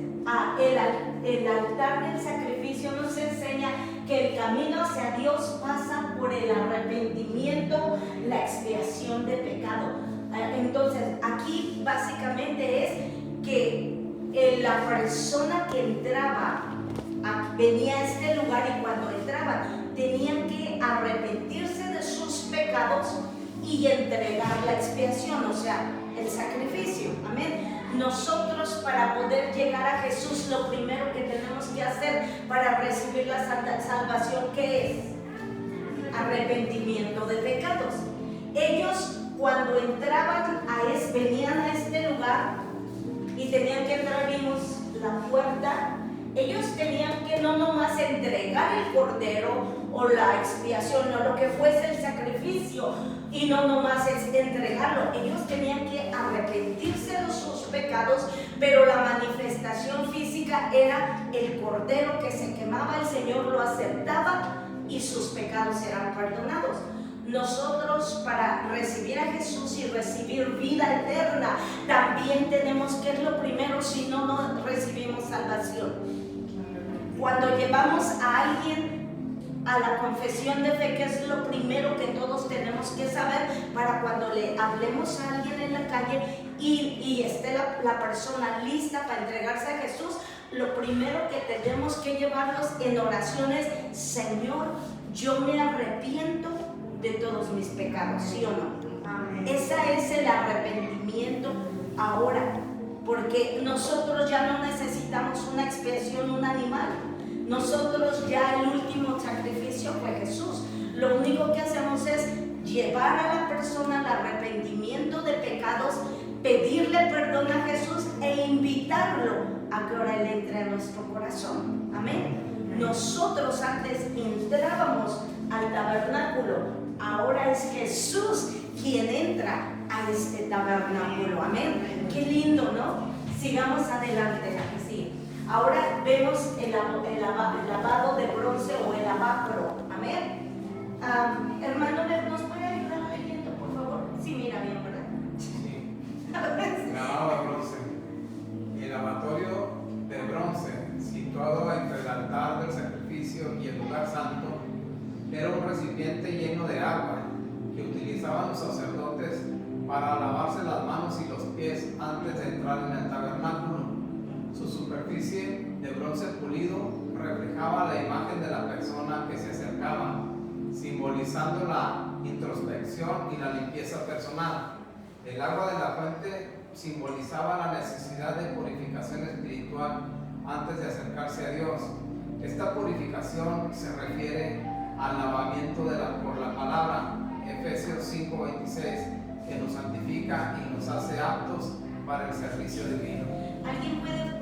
el altar del sacrificio nos enseña que el camino hacia Dios pasa por el arrepentimiento, la expiación de pecado. Entonces, aquí básicamente es que la persona que entraba, venía a este lugar y cuando entraba, tenían que arrepentirse de sus pecados y entregar la expiación, o sea, el sacrificio. Amén. Nosotros, para poder llegar a Jesús, lo primero que tenemos que hacer para recibir la salvación, ¿qué es? Arrepentimiento de pecados. Ellos, cuando entraban venían a este lugar y tenían que entrar, vimos la puerta. Ellos tenían que no nomás entregar el cordero o la expiación, no lo que fuese el sacrificio, y no nomás es entregarlo. Ellos tenían que arrepentirse de sus pecados, pero la manifestación física era el cordero que se quemaba, el Señor lo aceptaba y sus pecados eran perdonados. Nosotros, para recibir a Jesús y recibir vida eterna, también tenemos que es lo primero, si no, no recibimos salvación. Cuando llevamos a alguien a la confesión de fe, que es lo primero que todos tenemos que saber para cuando le hablemos a alguien en la calle y esté la persona lista para entregarse a Jesús, lo primero que tenemos que llevarlos en oraciones: Señor, yo me arrepiento de todos mis pecados, ¿sí o no? Amén. Ese es el arrepentimiento ahora, porque nosotros ya no necesitamos una expiación, un animal. Nosotros ya el último sacrificio fue Jesús. Lo único que hacemos es llevar a la persona al arrepentimiento de pecados, pedirle perdón a Jesús e invitarlo a que ahora Él entre a nuestro corazón. Amén. Nosotros antes entrábamos al tabernáculo, ahora es Jesús quien entra a este tabernáculo. Amén. Qué lindo, ¿no? Sigamos adelante. Así. Ahora vemos el lavado de bronce o el lavacro. Amén. Hermano, ¿nos puede ayudar leyendo, por favor? Sí, mira bien, ¿verdad? Sí. Lavado de bronce. El lavatorio de bronce, situado entre el altar del sacrificio y el lugar santo, era un recipiente lleno de agua que utilizaban los sacerdotes para lavarse las manos y los pies antes de entrar en el tabernáculo. Su superficie de bronce pulido reflejaba la imagen de la persona que se acercaba, simbolizando la introspección y la limpieza personal. El agua de la fuente simbolizaba la necesidad de purificación espiritual antes de acercarse a Dios. Esta purificación se refiere al lavamiento por la palabra, Efesios 5:26, que nos santifica y nos hace aptos para el servicio divino. ¿Alguien puede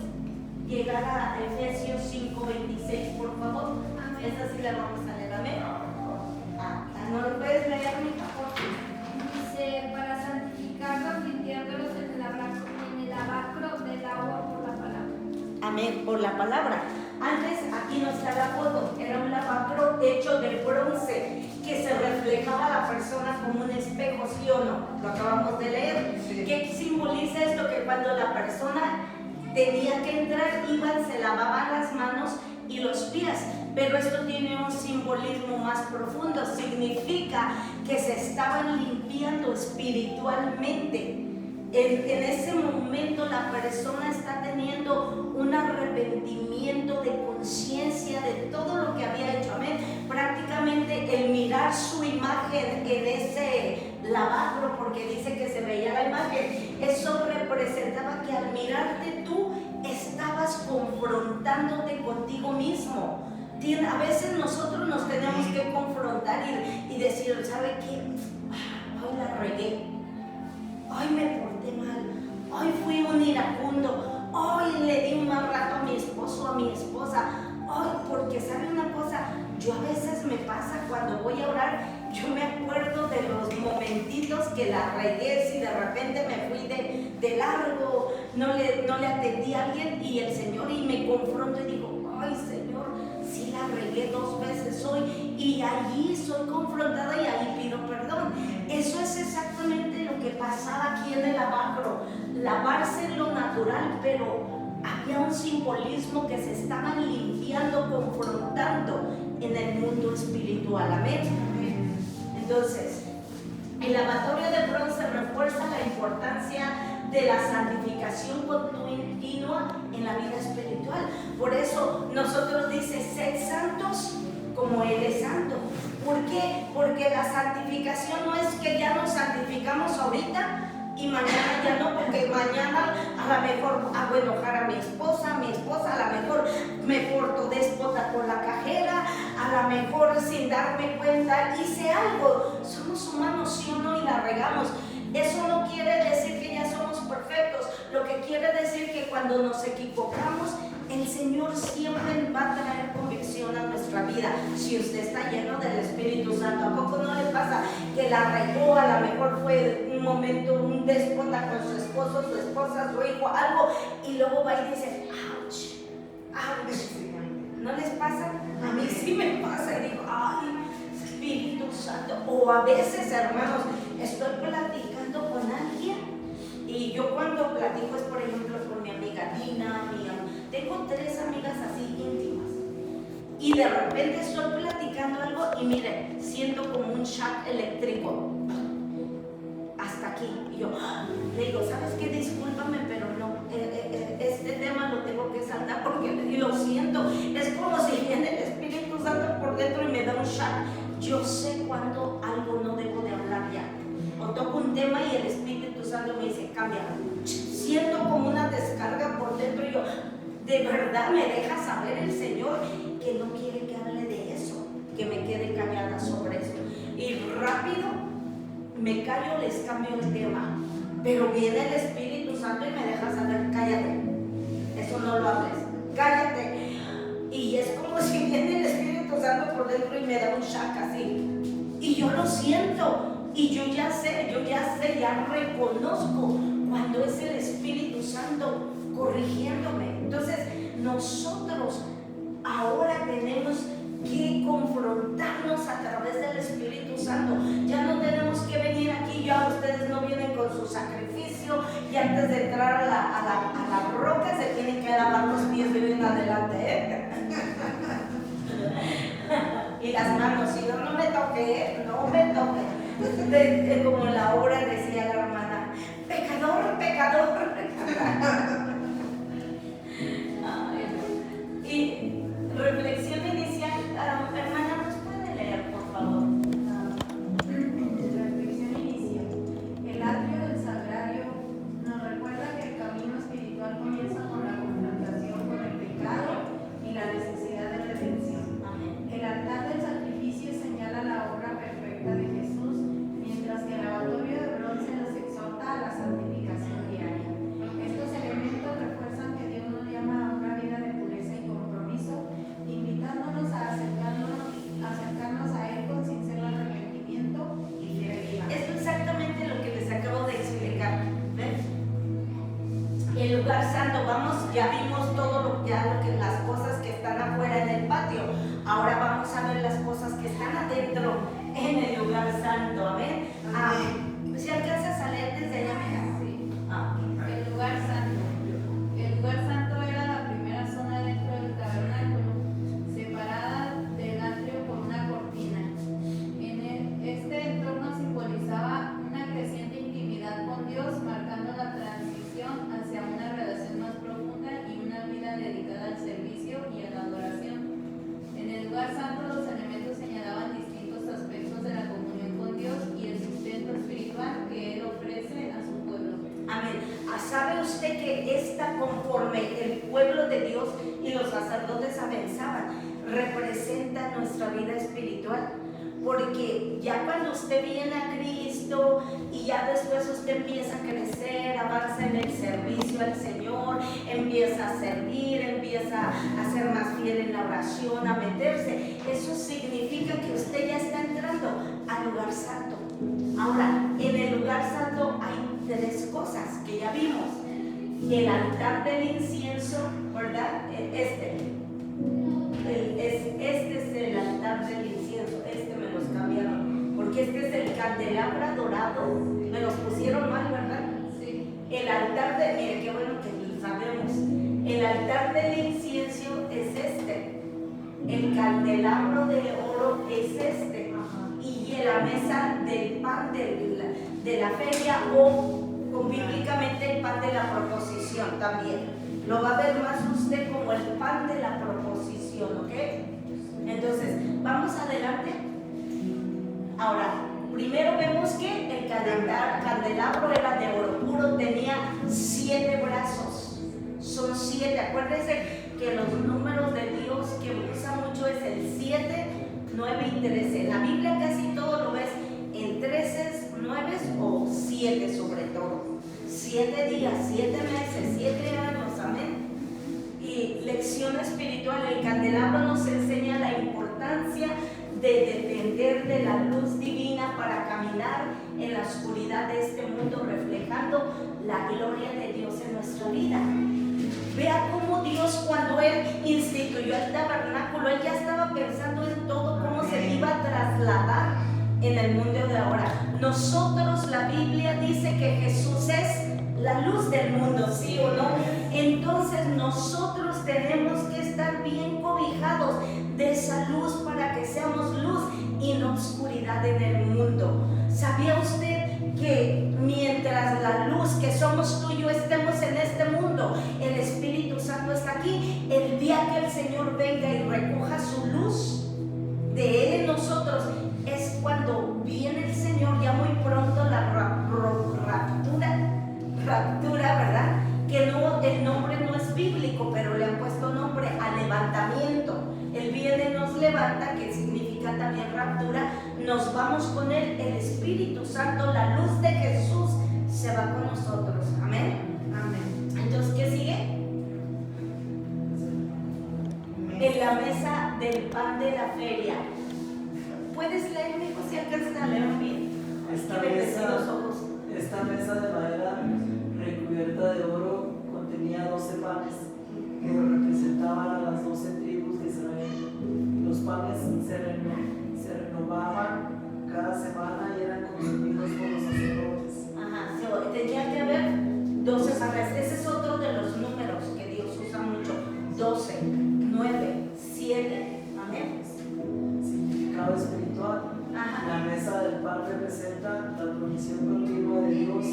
llegar a Efesios 5:26, por favor. Esta sí la vamos a leer, amén. ¿No lo puedes leer, mi favor? Dice, para santificarlos, limpiándolos en el lavacro del agua por la palabra. Amén, por la palabra. Antes, aquí no está la foto, era un lavacro hecho de bronce que se reflejaba a la persona como un espejo, ¿sí o no? Lo acabamos de leer. Sí. ¿Qué simboliza esto? Que cuando la persona tenía que entrar, iban, se lavaban las manos y los pies. Pero esto tiene un simbolismo más profundo. Significa que se estaban limpiando espiritualmente. En ese momento la persona está teniendo un arrepentimiento de conciencia de todo lo que había hecho. Amén. Prácticamente el mirar su imagen en ese lavacro, porque dice que se veía la imagen, eso representaba que al mirarte tú estabas confrontándote contigo mismo. A veces nosotros nos tenemos que confrontar y decir, ¿sabe qué? Hoy la regué, hoy me porté mal, hoy fui un iracundo, hoy le di un mal rato a mi esposo, a mi esposa, hoy, porque ¿sabe una cosa? Yo a veces me pasa cuando voy a orar, yo me acuerdo de los momentitos que la regué, si de repente me fui de largo, no le atendí a alguien y el Señor, y me confronto y digo, ay Señor, sí la regué 2 veces hoy, y allí soy confrontada y ahí pido perdón. Eso es exactamente lo que pasaba aquí en el lavacro, lavarse en lo natural, pero había un simbolismo que se estaban limpiando, confrontando en el mundo espiritual. Amén. Entonces, el lavatorio de bronce refuerza la importancia de la santificación continua en la vida espiritual. Por eso nosotros dice, sed santos como Él es santo. ¿Por qué? Porque la santificación no es que ya nos santificamos ahorita y mañana ya no, porque mañana a lo mejor hago enojar a mi esposa a lo mejor me porto déspota con la cajera, a lo mejor sin darme cuenta hice algo. Somos humanos, sí o no, y la regamos. Eso no quiere decir que ya somos perfectos. Lo que quiere decir que cuando nos equivocamos, el Señor siempre va a traer convicción a nuestra vida. Si usted está lleno del Espíritu Santo, ¿a poco no le pasa que la regó? A lo mejor fue un momento, un déspota con su esposo, su esposa, su hijo, algo, y luego va y dice, ouch, ouch. ¿No les pasa? A mí sí me pasa y digo, ay, Espíritu Santo. O a veces, hermanos, estoy platicando con alguien y yo cuando platico es, por ejemplo, con mi amiga Dina, tengo 3 amigas así íntimas y de repente estoy platicando algo y miren, siento como un shock eléctrico hasta aquí y yo le digo, ¿sabes qué? Discúlpame, pero no, este tema lo tengo que saltar porque lo siento, es como si viene el Espíritu Santo por dentro y me da un shock. Yo sé cuando algo no debo de hablar ya, o toco un tema y el Espíritu Santo me dice, cámbialo. Siento como una descarga por dentro y yo, de verdad me deja saber el Señor que no quiere que hable de eso, que me quede callada sobre eso. Y rápido me callo, les cambio el tema, pero viene el Espíritu Santo y me deja saber, cállate, eso no lo hables, cállate. Y es como si viene el Espíritu Santo por dentro y me da un shock así, y yo lo siento, y yo ya sé, ya reconozco cuando es el Espíritu Santo corrigiéndome. Entonces nosotros ahora tenemos que confrontarnos a través del Espíritu Santo. Ya no tenemos que venir aquí, ya ustedes no vienen con su sacrificio y antes de entrar a la roca se tienen que lavar los pies de bien adelante, y las manos, si no me toque, como la hora decía la hermana, pecador. Y reflexión inicial, hermana, ¿nos puede leer, por favor? Reflexión inicial. El atrio del sagrario nos recuerda que el camino espiritual comienza con la confrontación con el pecado y la necesidad de redención. El altar del sacrificio señala la obra perfecta de Jesús, mientras que el lavatorio de bronce nos exhorta a la santificación diaria. Estos elementos vamos a ver las cosas que están adentro en el lugar santo. Amén. Si alcanzas a leer desde allá, mira. Sí. Ah, El lugar santo. El lugar santo era la primera zona dentro del tabernáculo, separada del atrio por una cortina. Este entorno simbolizaba una creciente intimidad con Dios, marcando la transición hacia una relación más profunda y una vida dedicada al servicio y a la adoración. En el lugar santo los elementos señalaban distintos aspectos de la comunión con Dios y el sustento espiritual que Él ofrece a su pueblo. amén. ¿Sabe usted que esta, conforme el pueblo de Dios y los sacerdotes avanzaban, representa nuestra vida espiritual? Porque ya cuando usted viene a Cristo y ya después usted empieza a crecer, avanza en el servicio al Señor, empieza a servir, empieza a ser más fiel en la oración, a meterse, eso significa que usted ya está entrando al lugar santo. Ahora, en el lugar santo hay tres cosas que ya vimos: el altar del incienso, ¿verdad? Este es el altar del incienso. Me los cambiaron porque este es el candelabro dorado. Me los pusieron mal, ¿verdad? Sí. El altar de, mire qué bueno que sabemos, el altar del incienso es este, el candelabro de oro es este, y la mesa del pan de la feria, o bíblicamente el pan de la proposición también. Lo va a ver más usted como el pan de la proposición, ¿ok? Entonces, vamos adelante. Ahora, primero vemos que el candelabro era de oro puro, tenía 7 brazos. Son 7. Acuérdense que los números de Dios que usa mucho es el 7, 9 y 13. En la Biblia casi todo lo ves en 13, 9 o 7 sobre todo. 7 días, 7 meses, 7 años, amén. Y lección espiritual: el candelabro nos enseña la importancia de depender de la luz divina para caminar en la oscuridad de este mundo, reflejando la gloria de Dios en nuestra vida. Vea cómo Dios, cuando Él instituyó el tabernáculo, Él ya estaba pensando en todo, cómo se iba a trasladar en el mundo de ahora. Nosotros, la Biblia dice que Jesús es la luz del mundo, ¿sí o no? Entonces nosotros tenemos que estar bien cobijados de esa luz para que seamos luz y no oscuridad en el mundo. ¿Sabía usted que mientras la luz que somos tú y yo estemos en este mundo, el Espíritu Santo está aquí? El día que el Señor venga y recoja su luz de Él en nosotros, es cuando viene el Señor, ya muy pronto, la raptura, ¿verdad? Que no, el nombre no es bíblico, pero le han puesto nombre a levantamiento. Él viene, nos levanta, que significa también raptura. Nos vamos con Él, el Espíritu Santo, la luz de Jesús se va con nosotros. Amén. Amén. Entonces, ¿qué sigue? En la mesa del pan de la feria. ¿Puedes leer, hijo, si alcanzas a leer bien? Esta mesa de madera recubierta de oro contenía 12 panes que representaban a las 12 tribus de Israel. Los panes se renovaban cada semana y eran consumidos por los sacerdotes. Ajá, tenía que haber 12 panes. Ese es otro de los números que Dios usa mucho: 12, 9, 7. Amén. Significado espiritual. Ajá. La mesa del pan representa la provisión continua de Dios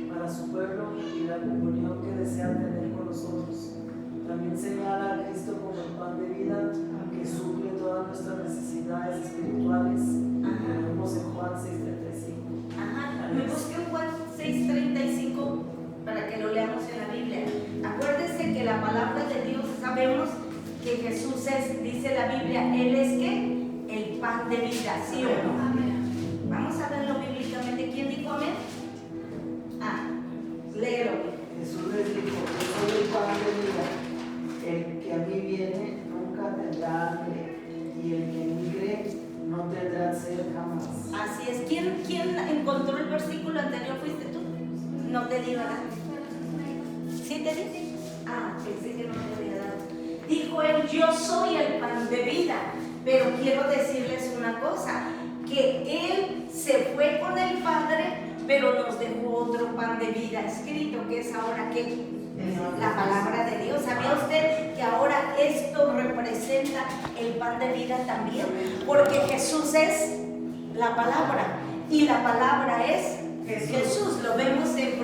para su pueblo y la comunión que desea tener con nosotros. También señala a Cristo como el pan de vida que suple todas nuestras necesidades espirituales. Lo vemos en Juan 6:35. Ajá. Me busqué en Juan 6:35 para que lo leamos en la Biblia. Acuérdense que la palabra de Dios, sabemos que Jesús es, dice la Biblia, Él es ¿qué? El pan de vida, ¿sí o no? Amén. Vamos a verlo bíblicamente. ¿Quién dijo amén? Léelo. Jesús les dijo: yo soy el pan de vida. El que a mí viene nunca tendrá hambre, y el que en mí cree no tendrá sed jamás. Así es. ¿Quién encontró el versículo anterior? ¿Fuiste tú? No te di, ¿verdad? ¿Sí te di? Pensé que no te había dado. Dijo Él: yo soy el pan de vida. Pero quiero decirles una cosa, que Él se fue con el Padre, pero nos dejó otro pan de vida escrito, que es ahora que la palabra de Dios. ¿Sabía usted que ahora esto representa el pan de vida también? Porque Jesús es la palabra y la palabra es Jesús. Lo vemos en